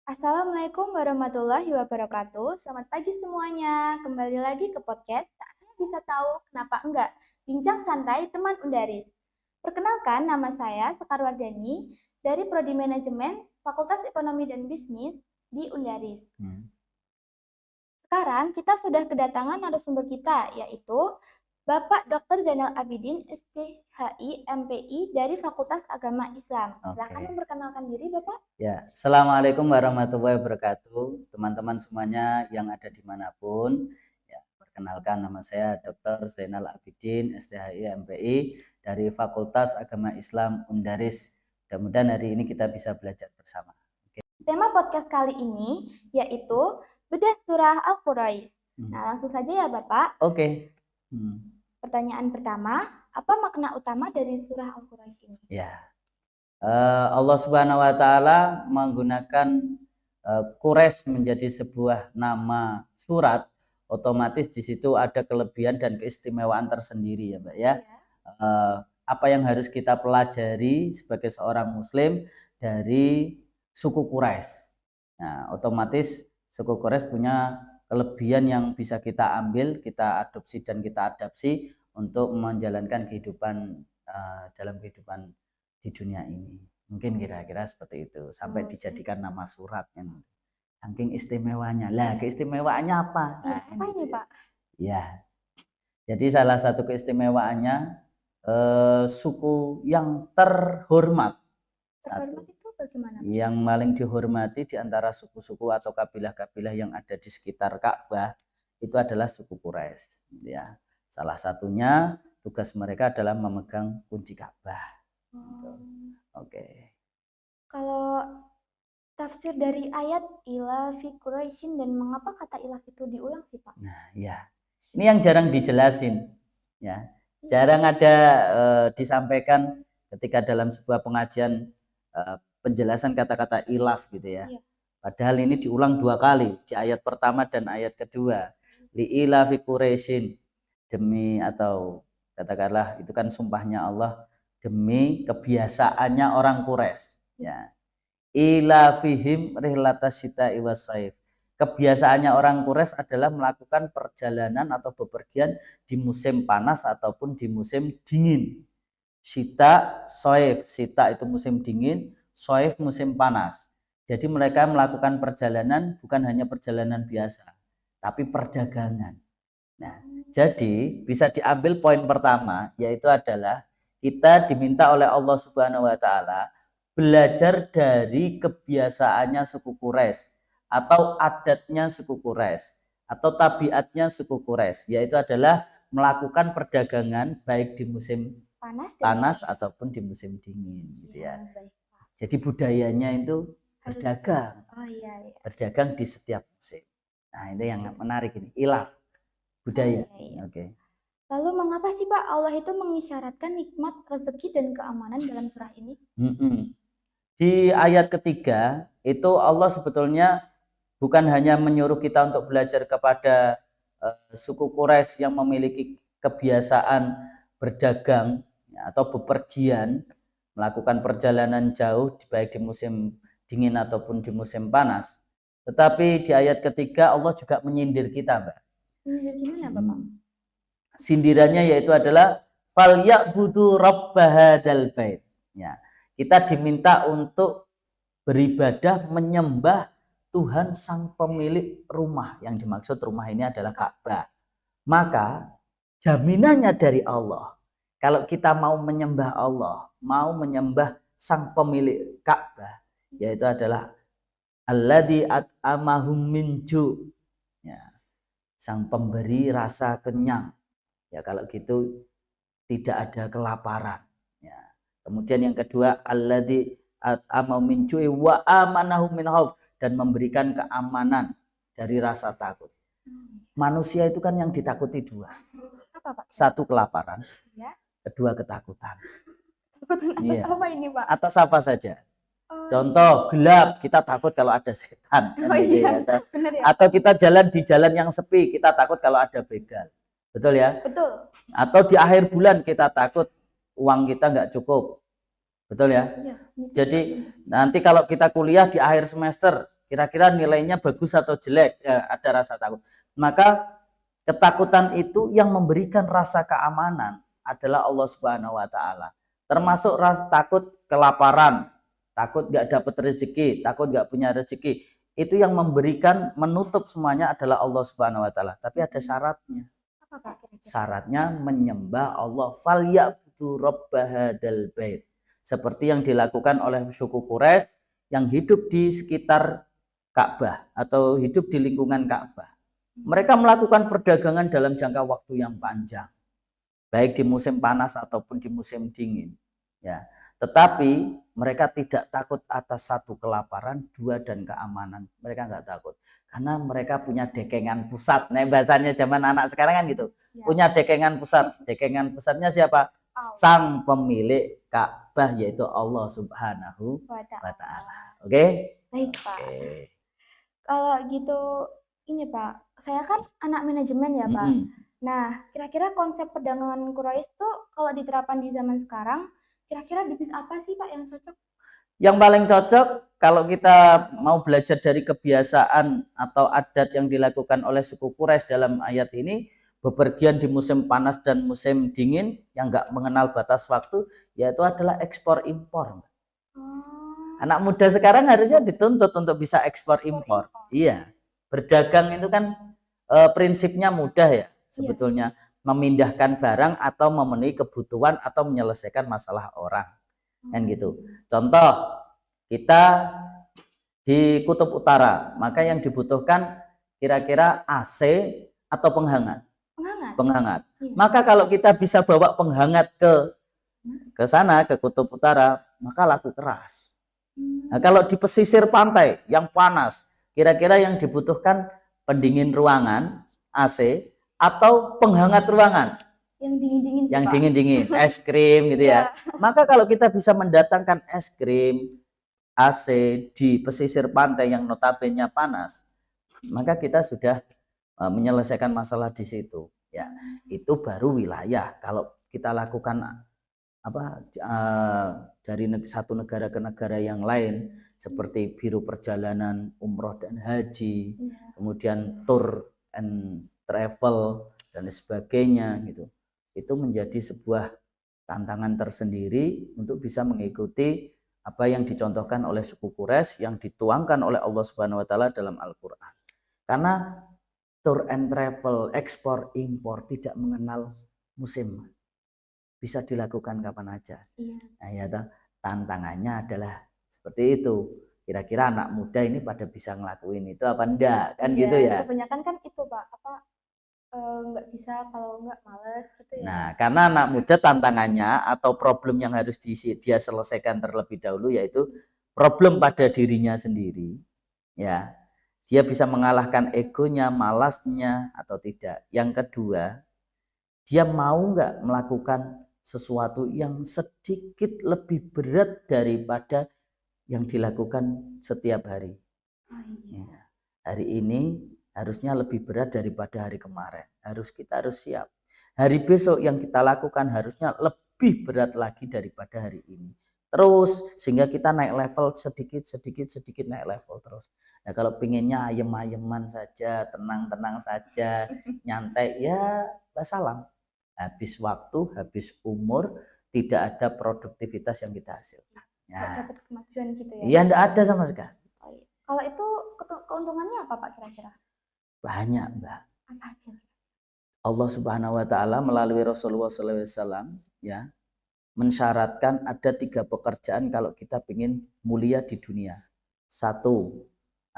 Assalamualaikum warahmatullahi wabarakatuh. Selamat pagi semuanya. Kembali lagi ke podcast Saatnya Bisa Tahu Kenapa Enggak. Bincang santai teman Undaris. Perkenalkan, nama saya Sekar Wardani dari Prodi Manajemen Fakultas Ekonomi dan Bisnis di Undaris. Sekarang kita sudah kedatangan narasumber kita, yaitu Bapak Dr. Zainal Abidin, STHI, MPI dari Fakultas Agama Islam. Silakan memperkenalkan diri, Bapak. Ya, Assalamualaikum warahmatullahi wabarakatuh, teman-teman semuanya yang ada dimanapun. Ya, perkenalkan nama saya Dr. Zainal Abidin, STHI, MPI dari Fakultas Agama Islam Undaris. Mudah-mudahan hari ini kita bisa belajar bersama. Tema podcast kali ini yaitu bedah surah Al-Quraisy. Nah, langsung saja ya Bapak. Oke. Pertanyaan pertama, apa makna utama dari surah Al-Quraisy ini? Ya, Allah Subhanahu Wa Taala menggunakan Quraisy menjadi sebuah nama surat, otomatis di situ ada kelebihan dan keistimewaan tersendiri ya Mbak ya. Apa yang harus kita pelajari sebagai seorang Muslim dari suku Quraisy. Nah, otomatis suku Quraisy punya kelebihan yang bisa kita ambil, kita adopsi dan kita adapsi untuk menjalankan kehidupan dalam kehidupan di dunia ini. Mungkin kira-kira seperti itu sampai dijadikan nama surat kan. Saking istimewanya. Lah, keistimewaannya apa? Nah, apa ini, Pak? Ya. Jadi salah satu keistimewaannya suku yang terhormat. Terhormat itu bagaimana? Yang paling dihormati di antara suku-suku atau kabilah-kabilah yang ada di sekitar Ka'bah itu adalah suku Quraisy, ya. Salah satunya tugas mereka adalah memegang kunci Ka'bah. Oke. Kalau tafsir dari ayat ila fi Quraisyin dan mengapa kata ilaf itu diulang sih Pak? Nah ya, ini yang jarang dijelasin, ya. Jarang ada disampaikan ketika dalam sebuah pengajian penjelasan kata-kata ilaf gitu ya. Padahal ini diulang 2 kali, di ayat pertama dan ayat kedua. Li ilafi Quraisyin, demi atau katakanlah itu kan sumpahnya Allah, demi kebiasaannya orang Quraisy, ya. Ilafihim rihlatas syita'i wassaif. Kebiasaannya orang Quraisy adalah melakukan perjalanan atau bepergian di musim panas ataupun di musim dingin. Syita, soif. Syita itu musim dingin, soif musim panas. Jadi mereka melakukan perjalanan bukan hanya perjalanan biasa, tapi perdagangan. Nah, jadi bisa diambil poin pertama, yaitu adalah kita diminta oleh Allah Subhanahu Wa Taala belajar dari kebiasaannya suku Quraisy atau adatnya suku Quraisy atau tabiatnya suku Quraisy, yaitu adalah melakukan perdagangan baik di musim panas ataupun di musim dingin, gitu ya. Jadi budayanya itu berdagang, berdagang di setiap musim. Nah, itu yang menarik ini, ilaf, budaya. Oke. Lalu mengapa sih Pak Allah itu mengisyaratkan nikmat, rezeki dan keamanan dalam surah ini? Di ayat ketiga itu Allah sebetulnya bukan hanya menyuruh kita untuk belajar kepada suku Quraisy yang memiliki kebiasaan berdagang ya, atau bepergian, melakukan perjalanan jauh baik di musim dingin ataupun di musim panas. Tetapi di ayat ketiga Allah juga menyindir kita, Mbak. Gimana Bapak? Sindirannya yaitu adalah falyabudu rabbahadzal bait. Ya, kita diminta untuk beribadah menyembah Tuhan sang pemilik rumah. Yang dimaksud rumah ini adalah Ka'bah. Maka jaminannya dari Allah, kalau kita mau menyembah Allah, mau menyembah sang pemilik Ka'bah, yaitu adalah alladzi at'amahum min ju', ya, sang pemberi rasa kenyang. Ya, kalau gitu tidak ada kelaparan. Ya. Kemudian yang kedua, alladzi at'amahum min ju'i wa amanahum min khauf, dan memberikan keamanan dari rasa takut. Manusia itu kan yang ditakuti 2. Apa, Pak? 1 kelaparan, ya. 2 ketakutan. Iya. Apa ini Pak? Atas apa saja. Contoh gelap, kita takut kalau ada setan. Iya. Benar ya? Atau kita jalan di jalan yang sepi, kita takut kalau ada begal. Betul ya? Betul. Atau di akhir bulan kita takut uang kita nggak cukup. Betul ya? Iya. Jadi nanti kalau kita kuliah di akhir semester, kira-kira nilainya bagus atau jelek, ya, ada rasa takut. Maka ketakutan itu yang memberikan rasa keamanan adalah Allah Subhanahu wa taala. Termasuk rasa takut kelaparan, takut gak dapat rezeki, takut gak punya rezeki. Itu yang memberikan, menutup semuanya adalah Allah Subhanahu wa taala. Tapi ada syaratnya. Syaratnya menyembah Allah. Falyabudu rabb hadzal bait. Seperti yang dilakukan oleh suku Quraisy yang hidup di sekitar Ka'bah atau hidup di lingkungan Ka'bah. Mereka melakukan perdagangan dalam jangka waktu yang panjang, baik di musim panas ataupun di musim dingin. Ya, tetapi mereka tidak takut atas satu kelaparan, dua dan keamanan. Mereka nggak takut karena mereka punya dekengan pusat. Nah, bahasanya zaman anak sekarang kan gitu. Ya. Punya dekengan pusat. Dekengan pusatnya siapa? Sang pemilik Ka'bah, yaitu Allah Subhanahu wa taala. Oke? Baik, Pak. Kalau gitu ini Pak, saya kan anak manajemen ya Pak. Nah, kira-kira konsep perdagangan Quraisy tuh kalau diterapkan di zaman sekarang, kira-kira bisnis apa sih Pak yang cocok? Yang paling cocok kalau kita mau belajar dari kebiasaan atau adat yang dilakukan oleh suku Quraisy dalam ayat ini, bepergian di musim panas dan musim dingin yang nggak mengenal batas waktu, yaitu adalah ekspor impor. Anak muda sekarang harusnya dituntut untuk bisa ekspor impor. Iya, berdagang itu kan prinsipnya mudah ya sebetulnya, memindahkan barang atau memenuhi kebutuhan atau menyelesaikan masalah orang, kan gitu. Contoh, kita di Kutub Utara, maka yang dibutuhkan kira-kira AC atau penghangat. Penghangat. Maka kalau kita bisa bawa penghangat ke sana, ke Kutub Utara, maka laku keras. Nah, kalau di pesisir pantai yang panas, kira-kira yang dibutuhkan pendingin ruangan AC atau penghangat ruangan yang dingin-dingin, yang dingin-dingin, es krim gitu ya. Maka kalau kita bisa mendatangkan es krim AC di pesisir pantai yang notabene panas, maka kita sudah menyelesaikan masalah di situ ya. Itu baru wilayah. Kalau kita lakukan dari satu negara ke negara yang lain seperti biro perjalanan umroh dan haji, kemudian tour and travel dan sebagainya gitu. Itu menjadi sebuah tantangan tersendiri untuk bisa mengikuti apa yang dicontohkan oleh suku Quraisy yang dituangkan oleh Allah Subhanahu wa taala dalam Al-Qur'an. Karena tour and travel, ekspor impor tidak mengenal musim. Bisa dilakukan kapan aja. Nah, ya tantangannya adalah seperti itu. Kira-kira anak muda ini pada bisa ngelakuin itu apa enggak, kan gitu ya. Kebanyakan kan itu Pak, nggak bisa, kalau nggak males gitu ya. Nah, karena anak muda tantangannya atau problem yang harus dia selesaikan terlebih dahulu yaitu problem pada dirinya sendiri. Ya, dia bisa mengalahkan egonya, malasnya atau tidak. Yang kedua, dia mau nggak melakukan sesuatu yang sedikit lebih berat daripada yang dilakukan setiap hari. Ya, hari ini harusnya lebih berat daripada hari kemarin. Kita harus siap. Hari besok yang kita lakukan harusnya lebih berat lagi daripada hari ini. Terus sehingga kita naik level sedikit naik level terus. Nah, kalau pinginnya ayem-ayeman saja, tenang-tenang saja, nyantai, ya wassalam. Habis waktu, habis umur, tidak ada produktivitas yang kita hasilkan. Ya. Dapat kemajuan gitu ya? Iya, enggak ada sama sekali. Kalau itu keuntungannya apa Pak kira-kira? Banyak Mbak. Apa aja? Allah Subhanahu wa taala melalui Rasulullah SAW ya mensyaratkan ada 3 pekerjaan kalau kita ingin mulia di dunia. 1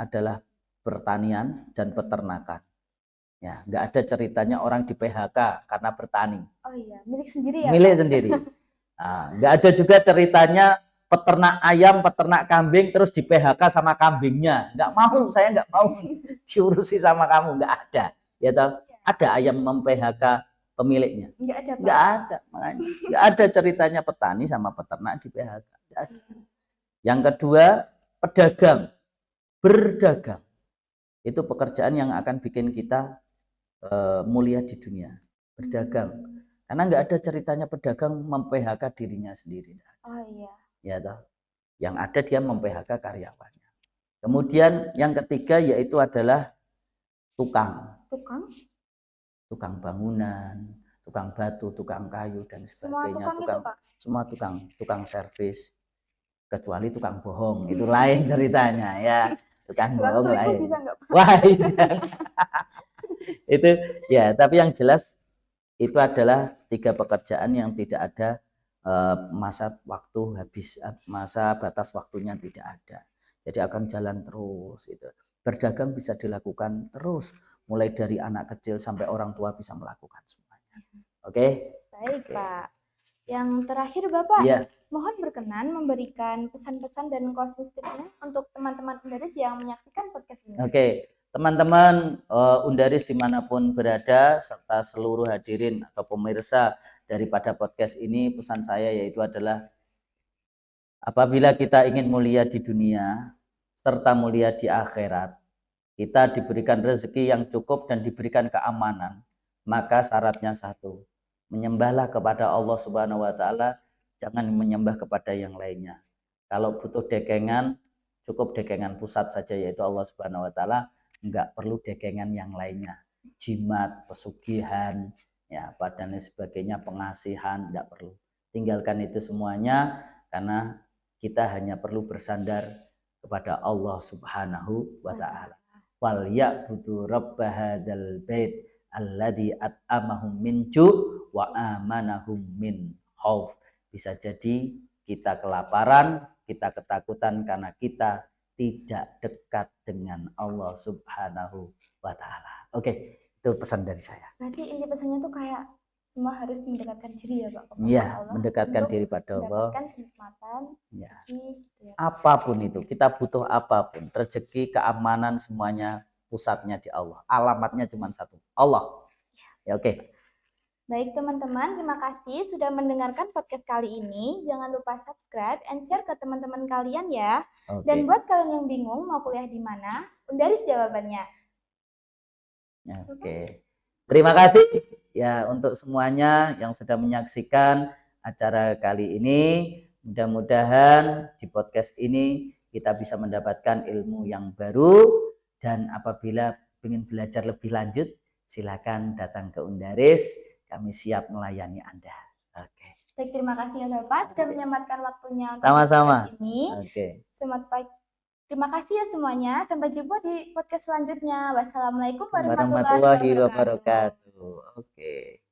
adalah pertanian dan peternakan. Ya, nggak ada ceritanya orang di PHK karena bertani. Oh iya, milik sendiri ya? Milik sendiri. Nah, nggak ada juga ceritanya peternak ayam, peternak kambing terus di PHK sama kambingnya. Nggak mau, saya nggak mau diurusi sama kamu, nggak ada. Ya toh? Ada ayam mem-PHK pemiliknya? Nggak ada, Pak. Nggak ada, makanya nggak ada ceritanya petani sama peternak di PHK. Nggak ada. Yang kedua, pedagang, berdagang. Itu pekerjaan yang akan bikin kita mulia di dunia, berdagang. Karena nggak ada ceritanya pedagang mem-PHK dirinya sendiri. Oh iya. Ya toh. Yang ada dia mem-PHK karyawannya. Kemudian yang ketiga yaitu adalah tukang bangunan, tukang batu, tukang kayu dan sebagainya. Semua tukang servis, kecuali tukang bohong, itu lain ceritanya ya. Tukang bohong lain. Wah, itu ya, tapi yang jelas itu adalah 3 pekerjaan yang tidak ada masa batas waktunya tidak ada. Jadi akan jalan terus itu. Berdagang bisa dilakukan terus, mulai dari anak kecil sampai orang tua bisa melakukan semuanya. Oke? Baik, Pak. Yang terakhir Bapak, mohon berkenan memberikan pesan-pesan dan closing statement untuk teman-teman Undaris yang menyaksikan podcast ini. Oke, teman-teman Undaris dimanapun berada serta seluruh hadirin atau pemirsa daripada podcast ini, pesan saya yaitu adalah apabila kita ingin mulia di dunia serta mulia di akhirat, kita diberikan rezeki yang cukup dan diberikan keamanan, maka syaratnya satu, menyembahlah kepada Allah Subhanahu wa taala, jangan menyembah kepada yang lainnya. Kalau butuh dekengan, cukup dekengan pusat saja yaitu Allah Subhanahu wa taala, enggak perlu dekengan yang lainnya. Jimat, pesugihan, ya, dan sebagainya, pengasihan, enggak perlu. Tinggalkan itu semuanya karena kita hanya perlu bersandar kepada Allah Subhanahu wa taala. Wal ya'budu rabb hadzal bait alladzi at'amahum min ju' wa amanahum min khauf. Bisa jadi kita kelaparan, kita ketakutan karena kita tidak dekat dengan Allah Subhanahu wa taala. Oke, itu pesan dari saya. Berarti inti pesannya tuh kayak semua harus mendekatkan diri ya Pak. Iya, mendekatkan diri pada Allah. Mendapatkan kenikmatan, ya. Ya. Apapun itu, kita butuh apapun, rezeki, keamanan, semuanya pusatnya di Allah. Alamatnya cuma satu, Allah. Ya, oke. Baik teman-teman, terima kasih sudah mendengarkan podcast kali ini. Jangan lupa subscribe and share ke teman-teman kalian ya. Dan buat kalian yang bingung mau kuliah di mana, Undaris jawabannya. Oke. Terima kasih ya untuk semuanya yang sudah menyaksikan acara kali ini. Mudah-mudahan di podcast ini kita bisa mendapatkan ilmu yang baru, dan apabila ingin belajar lebih lanjut, silakan datang ke Undaris. Kami siap melayani Anda. Oke. Baik, terima kasih ya Bapak sudah menyempatkan waktunya untuk sama-sama ini. Oke. Selamat pagi. Terima kasih ya semuanya. Sampai jumpa di podcast selanjutnya. Wassalamualaikum warahmatullahi wabarakatuh. Oke.